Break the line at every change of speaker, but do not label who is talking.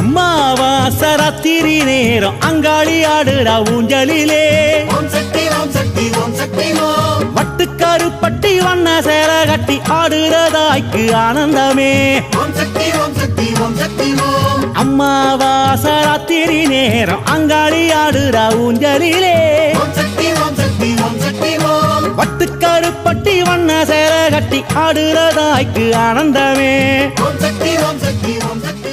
அம்மாவாசை ராத்திரி நேரம் அங்காளி ஆடுறா ஊஞ்சலிலே
ஓம் சக்தி ஓம் சக்தி ஓம் சக்தி ஓம்
வட்டுக்கருப்பட்டி வண்ண சேர கட்டி ஆடுறதாய்க்கு ஆனந்தமே
ஓம் சக்தி ஓம் சக்தி ஓம் சக்தி ஓம்
அம்மாவாசை ராத்திரி நேரம் அங்காளி ஆடுறா ஊஞ்சலிலே
ஓம் சக்தி ஓம் சக்தி ஓம் சக்தி ஓம்
வட்டுக்கருப்பட்டி வண்ண சேர கட்டி ஆடுறதாய்க்கு ஆனந்தமே
ஓம் சக்தி ஓம் சக்தி ஓம் சக்தி